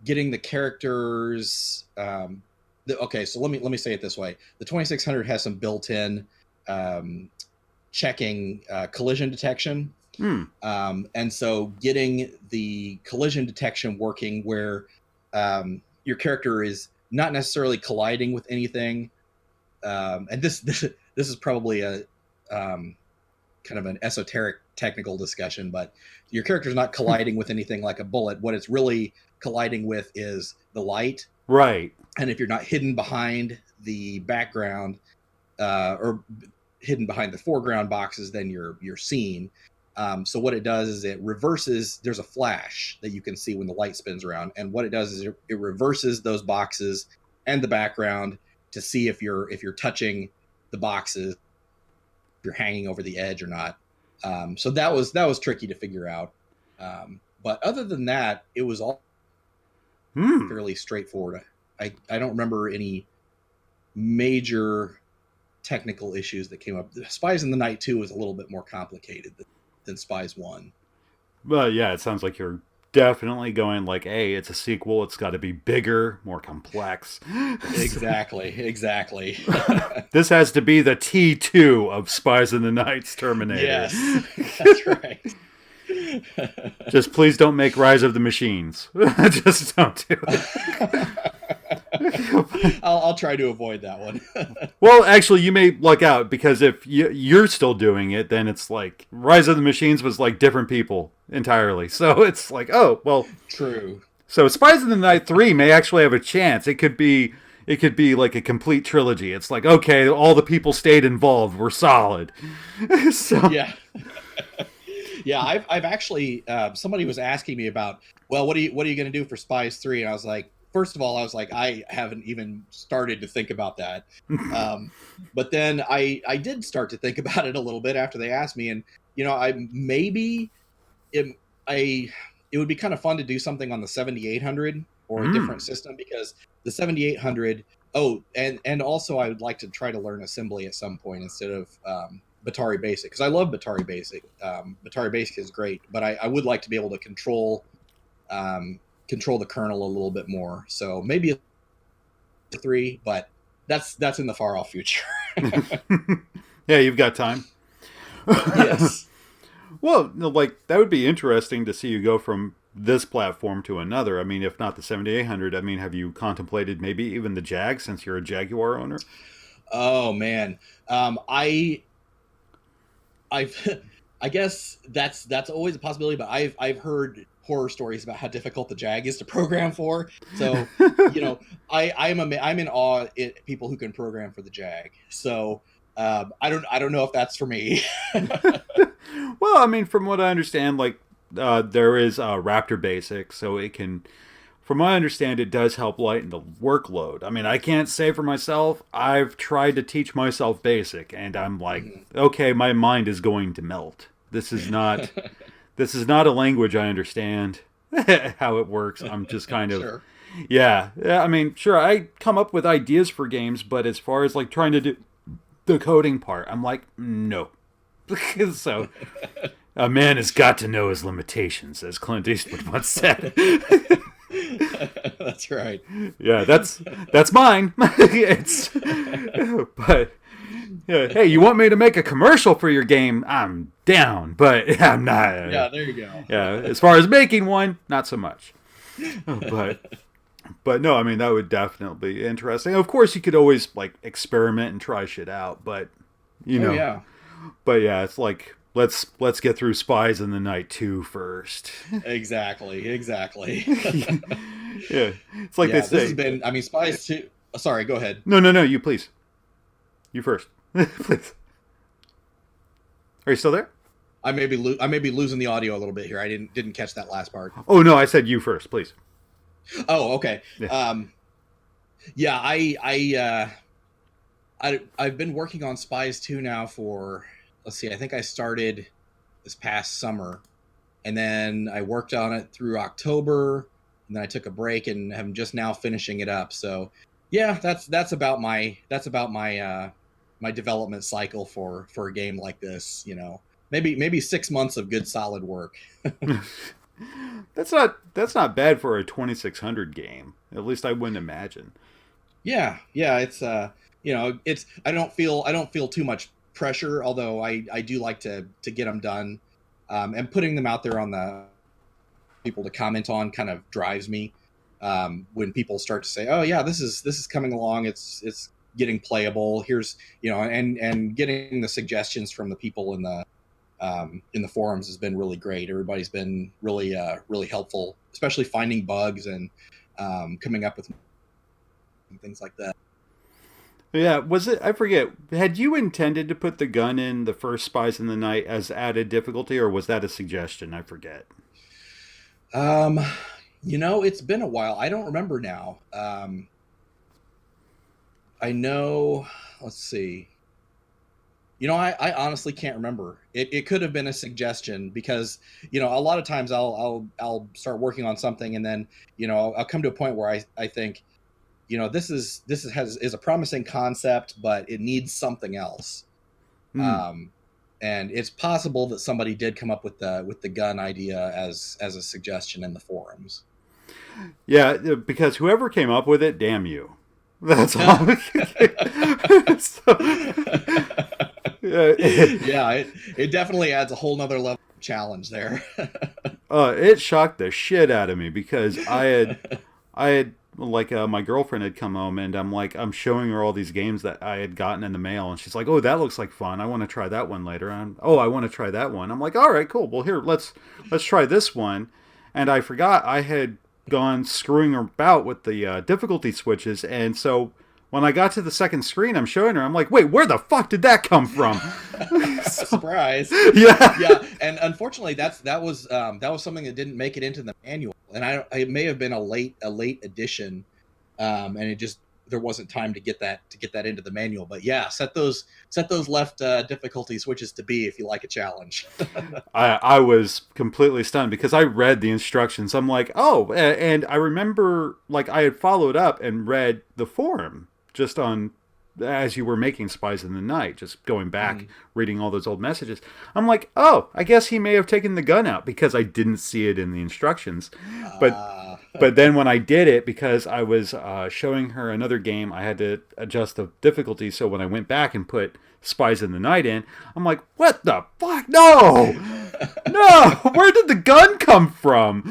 the characters. Okay, so let me say it this way: the 2600 has some built-in checking collision detection. And so getting the collision detection working where your character is not necessarily colliding with anything. And this is probably a kind of an esoteric technical discussion, but your character is not colliding with anything like a bullet. What it's really colliding with is the light. Right. And if you're not hidden behind the background or hidden behind the foreground boxes, then you're seen. So what it does is it reverses. There's a flash that you can see when the light spins around, and what it does is it reverses those boxes and the background to see if you're touching the boxes, if you're hanging over the edge or not. So that was tricky to figure out. But other than that, it was all fairly straightforward. I don't remember any major technical issues that came up. Spies in the Night 2 was a little bit more complicated than Spies 1. Well, yeah, it sounds like you're definitely going like, hey, it's a sequel. It's got to be bigger, more complex. Exactly. This has to be the T2 of Spies in the Night's Terminator. Yes, that's right. Just please don't make Rise of the Machines. Just don't do it. I'll try to avoid that one. Well, actually, you may luck out, because if you're still doing it, then it's like Rise of the Machines was like different people entirely. So it's like, oh, well. True. So Spies in the Night 3 may actually have a chance. It could be like a complete trilogy. It's like, okay, all the people stayed involved. We're solid. So yeah. Yeah, I've actually somebody was asking me about, well, what are you going to do for Spies 3? And I was like, first of all, I haven't even started to think about that. But then I did start to think about it a little bit after they asked me, and it would be kind of fun to do something on the 7800 or a different system, because the 7800. Oh, and also I would like to try to learn assembly at some point instead of Batari Basic, because I love Batari Basic. Batari Basic is great, but I would like to be able to control the kernel a little bit more. So maybe a 3, but that's in the far off future. Yeah, you've got time. Yes. Well, like, that would be interesting to see you go from this platform to another. I mean, if not the 7800, I mean, have you contemplated maybe even the Jag, since you're a Jaguar owner? Oh man. I guess that's always a possibility, but I've heard horror stories about how difficult the Jag is to program for. So, I'm in awe at people who can program for the Jag. So, I don't know if that's for me. Well, I mean, from what I understand, like, there is Raptor Basic, so it can, from what I understand, it does help lighten the workload. I mean, I can't say for myself. I've tried to teach myself Basic, and I'm like, okay, my mind is going to melt. This is not a language I understand how it works. I'm just kind of, Sure. yeah. I mean, sure, I come up with ideas for games, but as far as like trying to do the coding part, I'm like, no. So, a man has got to know his limitations, as Clint Eastwood once said. That's right. Yeah, that's mine. But yeah, hey, you want me to make a commercial for your game? I'm down, but I'm not. Yeah, there you go. Yeah, as far as making one, not so much. But no, I mean, that would definitely be interesting. Of course, you could always like experiment and try shit out, but Oh, yeah. But yeah, it's like let's get through Spies in the Night 2 first. Exactly. Yeah, it's like Yeah, they say. this has been. I mean, Spies 2. Sorry, go ahead. No, you please. You first, please. Are you still there? I may be losing the audio a little bit here. I didn't catch that last part. Oh no, I said you first, please. Oh, okay. Yeah. I've been working on Spies 2 now for, let's see, I think I started this past summer, and then I worked on it through October, and then I took a break and am just now finishing it up. So Yeah, that's about my development cycle for a game like this. Maybe 6 months of good solid work. That's not bad for a 2600 game. At least I wouldn't imagine. Yeah, it's I don't feel too much pressure, although I do like to get them done, and putting them out there on the people to comment on kind of drives me. When people start to say, "Oh yeah, this is coming along. It's getting playable." Here's and getting the suggestions from the people in the forums has been really great. Everybody's been really helpful, especially finding bugs and coming up with things like that. Yeah, was it? I forget. Had you intended to put the gun in the first Spies in the Night as added difficulty, or was that a suggestion? I forget. Um, it's been a while. I don't remember now. I know. Let's see. I honestly can't remember. It could have been a suggestion because a lot of times I'll start working on something and then I'll come to a point where I think this is a promising concept, but it needs something else. Hmm. Um, and it's possible that somebody did come up with the gun idea as a suggestion in the forums. Yeah, because whoever came up with it, damn you. That's all. So, yeah, Yeah, it definitely adds a whole nother level of challenge there. it shocked the shit out of me because I had like my girlfriend had come home and I'm showing her all these games that I had gotten in the mail and she's like, "Oh, that looks like fun. I want to try that one later." And oh, I want to try that one. I'm like, "All right, cool. Well, here, let's try this one." And I forgot I had gone screwing about with the difficulty switches, and so when I got to the second screen, I'm showing her. I'm like, "Wait, where the fuck did that come from?" So, Surprise. yeah. Yeah, and unfortunately that was something that didn't make it into the manual, and it may have been a late addition, and it just there wasn't time to get that into the manual. But yeah, set those left difficulty switches to B if you like a challenge. I was completely stunned because I read the instructions. I'm like, oh, and I remember like I had followed up and read the forum just on as you were making Spies in the Night, just going back, Mhm. reading all those old messages. I'm like, oh, I guess he may have taken the gun out because I didn't see it in the instructions. But uh, but then when I did it, because I was showing her another game, I had to adjust the difficulty. So when I went back and put Spies in the Night in, I'm like, what the fuck? No! No! Where did the gun come from?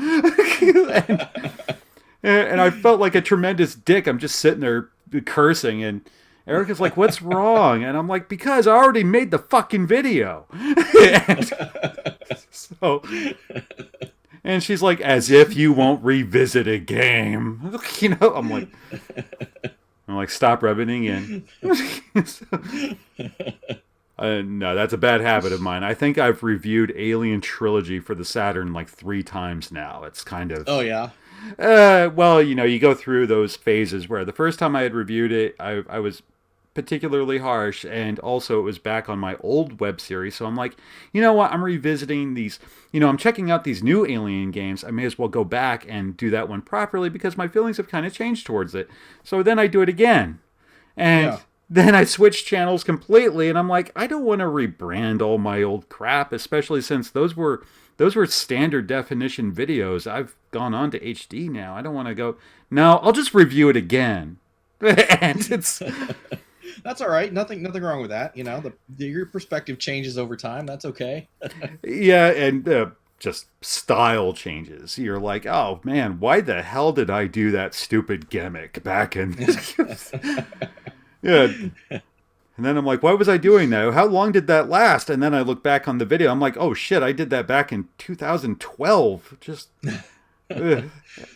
and I felt like a tremendous dick. I'm just sitting there cursing, and Erica's like, what's wrong? And I'm like, because I already made the fucking video. And so and she's like, as if you won't revisit a game. I'm like, stop rubbing it in. So, no, that's a bad habit of mine. I think I've reviewed Alien Trilogy for the Saturn like 3 times now. It's kind of, oh yeah. well, you go through those phases where the first time I had reviewed it, I was particularly harsh, and also it was back on my old web series. So I'm like, you know what? I'm revisiting these. I'm checking out these new Alien games. I may as well go back and do that one properly because my feelings have kind of changed towards it. So then I do it again, and Yeah. then I switch channels completely, and I'm like, I don't want to rebrand all my old crap, especially since those were standard definition videos. I've gone on to HD now. I don't want to go. No, I'll just review it again. And it's That's all right. Nothing wrong with that. Your perspective changes over time. That's okay. yeah, and just style changes. You're like, oh man, why the hell did I do that stupid gimmick back in? Yeah, and then I'm like, why was I doing that? How long did that last? And then I look back on the video. I'm like, oh shit, I did that back in 2012. Just,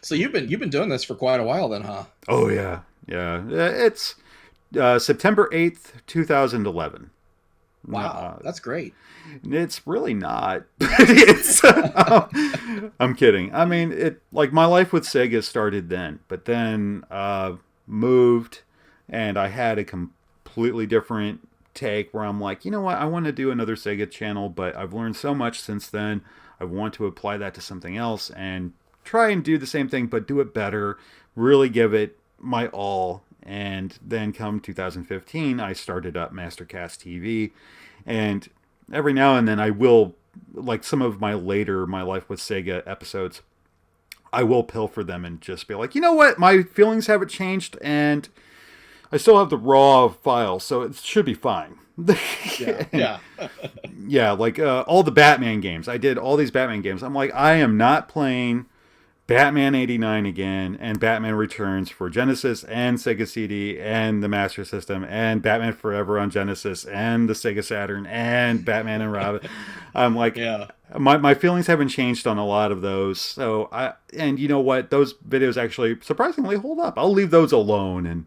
So you've been doing this for quite a while then, huh? oh yeah, yeah. It's September 8th, 2011. Wow, that's great. It's really not. It's, I'm kidding. I mean, it like my life with Sega started then, but then moved, and I had a completely different take where I'm like, you know what? I want to do another Sega channel, but I've learned so much since then. I want to apply that to something else and try and do the same thing, but do it better. Really give it my all. And then come 2015, I started up Mastercast TV. And every now and then I will, like some of my later My Life with Sega episodes, I will pilfer them and just be like, you know what? My feelings haven't changed and I still have the raw file, so it should be fine. Yeah. Yeah, like all the Batman games. I did all these Batman games. I'm like, I am not playing Batman 89 again and Batman Returns for Genesis and Sega CD and the Master System and Batman Forever on Genesis and the Sega Saturn and Batman and Robin. I'm like, Yeah. my feelings haven't changed on a lot of those. So and you know what? Those videos actually surprisingly hold up. I'll leave those alone. And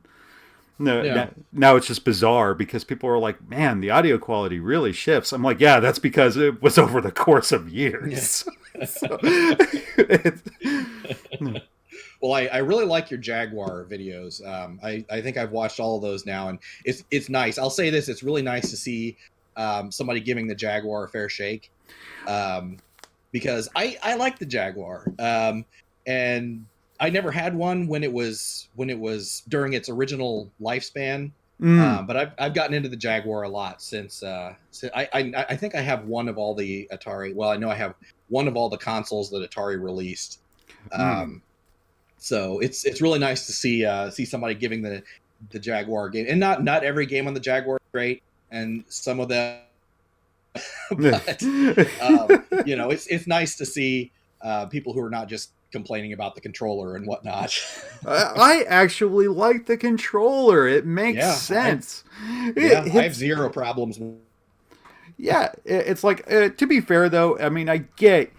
now it's just bizarre because people are like, man, the audio quality really shifts. I'm like, yeah, that's because it was over the course of years. Yeah. So, well, I really like your Jaguar videos. I think I've watched all of those now, and it's nice. I'll say this: it's really nice to see somebody giving the Jaguar a fair shake, because I like the Jaguar, and I never had one when it was during its original lifespan. But I've gotten into the Jaguar a lot since I think I have one of all the Atari. Well, I know I have one of all the consoles that Atari released. So it's really nice to see somebody giving the Jaguar game, and not every game on the Jaguar is great, and some of them. But you know, it's nice to see people who are not just complaining about the controller and whatnot. I actually like the controller. It makes sense. I have zero problems. Yeah, it's like, to be fair though, I mean, I get,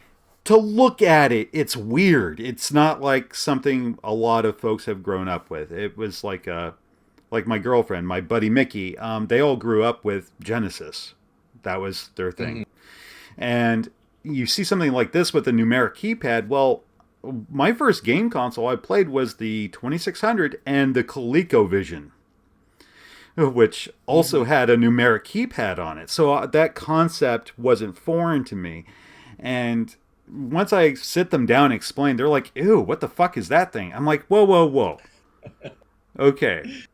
to look at it, it's weird. It's not like something a lot of folks have grown up with. It was like my girlfriend, my buddy Mickey, they all grew up with Genesis. That was their thing. Mm-hmm. And you see something like this with a numeric keypad, well, my first game console I played was the 2600 and the ColecoVision, which also had a numeric keypad on it. So that concept wasn't foreign to me. And once I sit them down and explain, they're like, ew, what the fuck is that thing? I'm like, whoa, whoa, whoa. Okay.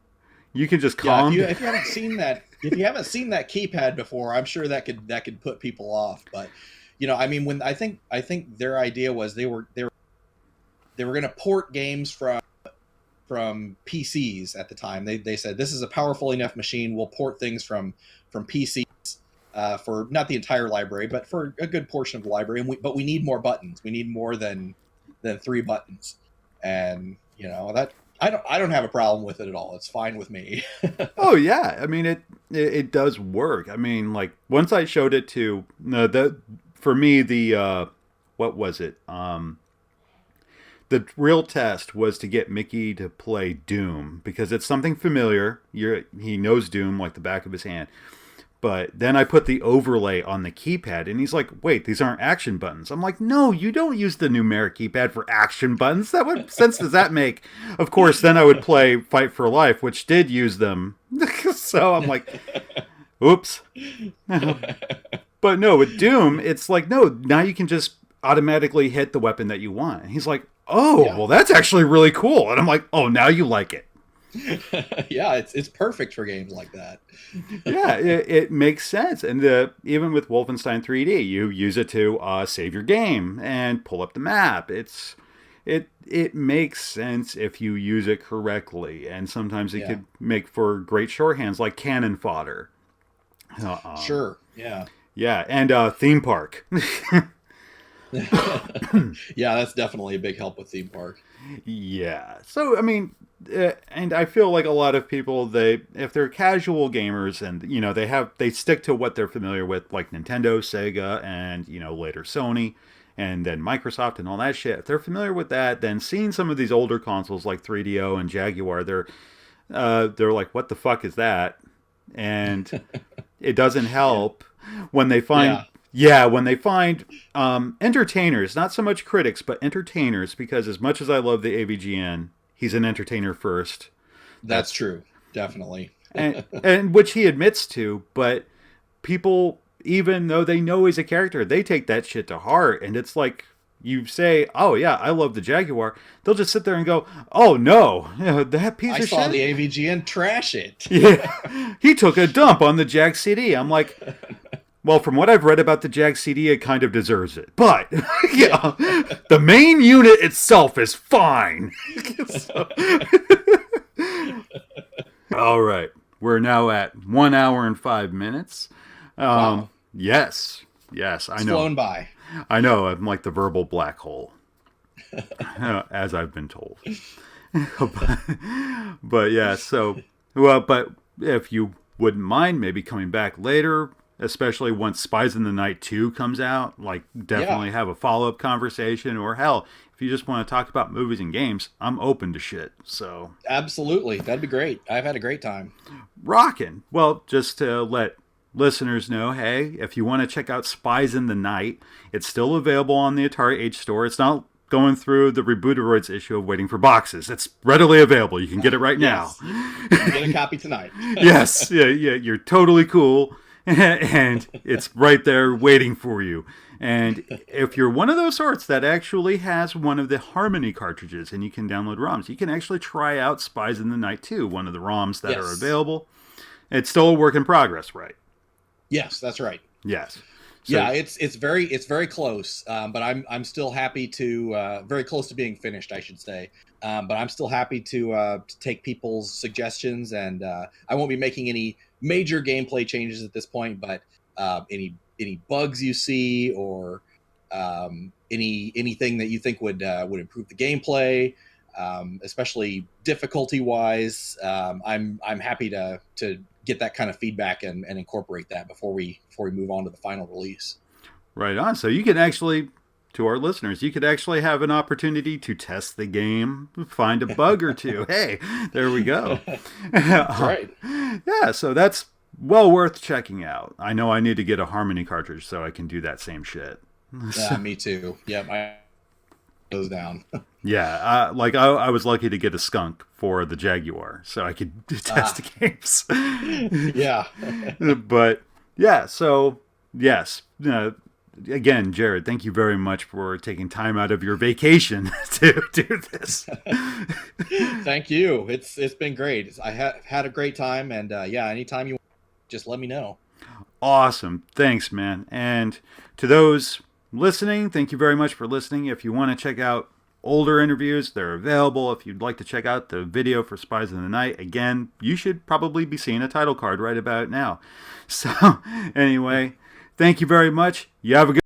You can just calm down. If you haven't seen that, keypad before, I'm sure that could put people off. But you know, I mean, when I think their idea was they were going to port games from PCs at the time. They said, this is a powerful enough machine. We'll port things from PCs for not the entire library, but for a good portion of the library. But we need more buttons. We need more than 3 buttons. And you know, that I don't have a problem with it at all. It's fine with me. Oh yeah, I mean it does work. I mean, like once I showed it to for me the what was it? The real test was to get Mickey to play Doom because it's something familiar. He knows Doom like the back of his hand. But then I put the overlay on the keypad and he's like, wait, these aren't action buttons. I'm like, no, you don't use the numeric keypad for action buttons. What sense does that make? Of course, then I would play Fight for Life, which did use them. So I'm like, oops. But no, with Doom, it's like, no, now you can just automatically hit the weapon that you want. And he's like, oh, yeah. Well, that's actually really cool. And I'm like, oh, now you like it. Yeah, it's perfect for games like that. Yeah, it makes sense. And even with Wolfenstein 3D, you use it to save your game and pull up the map. It makes sense if you use it correctly. And sometimes it could make for great shorthands like cannon fodder. Sure, yeah. Yeah, and theme park. Yeah, that's definitely a big help with theme park. Yeah. So, I mean, and I feel like a lot of people, if they're casual gamers and, you know, they stick to what they're familiar with, like Nintendo, Sega, and, you know, later Sony, and then Microsoft and all that shit. If they're familiar with that, then seeing some of these older consoles like 3DO and Jaguar, they're like, what the fuck is that? And it doesn't help when they find... Yeah, when they find entertainers, not so much critics, but entertainers, because as much as I love the AVGN, he's an entertainer first. That's true, definitely. and which he admits to, but people, even though they know he's a character, they take that shit to heart, and it's like, you say, "Oh yeah, I love the Jaguar," they'll just sit there and go, "Oh no, that piece I of saw shit." the AVGN trash it. Yeah, he took a dump on the Jag CD. I'm like, well, from what I've read about the Jag CD, it kind of deserves it. But yeah, the main unit itself is fine. So- all right, we're now at 1 hour and 5 minutes. Wow. Yes, I It's know. flown by. I know. I'm like the verbal black hole, as I've been told. But yeah, so well, but if you wouldn't mind maybe coming back later, especially once Spies in the Night 2 comes out, like definitely have a follow-up conversation, or hell, if you just want to talk about movies and games, I'm open to shit. So Absolutely. That'd be great. I've had a great time. rockin'. Well, just to let listeners know, hey, if you want to check out Spies in the Night, it's still available on the Atari H store. It's not going through the Rebooteroids issue of waiting for boxes. It's readily available. You can get it right now. You can get a copy tonight. Yes, yeah, you're totally cool. And it's right there waiting for you. And if you're one of those sorts that actually has one of the Harmony cartridges and you can download ROMs, you can actually try out Spies in the Night 2, one of the ROMs that are available. It's still a work in progress, right? Yes, that's right. Yes. So, Yeah, it's very close, but I'm still happy to very close to being finished, I should say. But I'm still happy to take people's suggestions, and I won't be making any major gameplay changes at this point. But any bugs you see, or anything that you think would improve the gameplay, especially difficulty wise, I'm happy to get that kind of feedback and incorporate that before we move on to the final release. right on. So you can actually, to our listeners, you could actually have an opportunity to test the game, find a bug or two. Hey, there we go. That's right. Yeah, so that's well worth checking out. I know I need to get a Harmony cartridge so I can do that same shit. Yeah, me too. Yep, I goes down. Yeah, like I was lucky to get a skunk for the Jaguar, so I could test the games. Yeah. But yeah, so yes, again, Jared, thank you very much for taking time out of your vacation to do this. Thank you. It's been great. I had a great time, and yeah, anytime you just let me know. Awesome. Thanks, man. And to those listening, thank you very much for listening. If you want to check out older interviews, they're available. If you'd like to check out the video for Spies in the Night, again, you should probably be seeing a title card right about now. So anyway, thank you very much. You have a good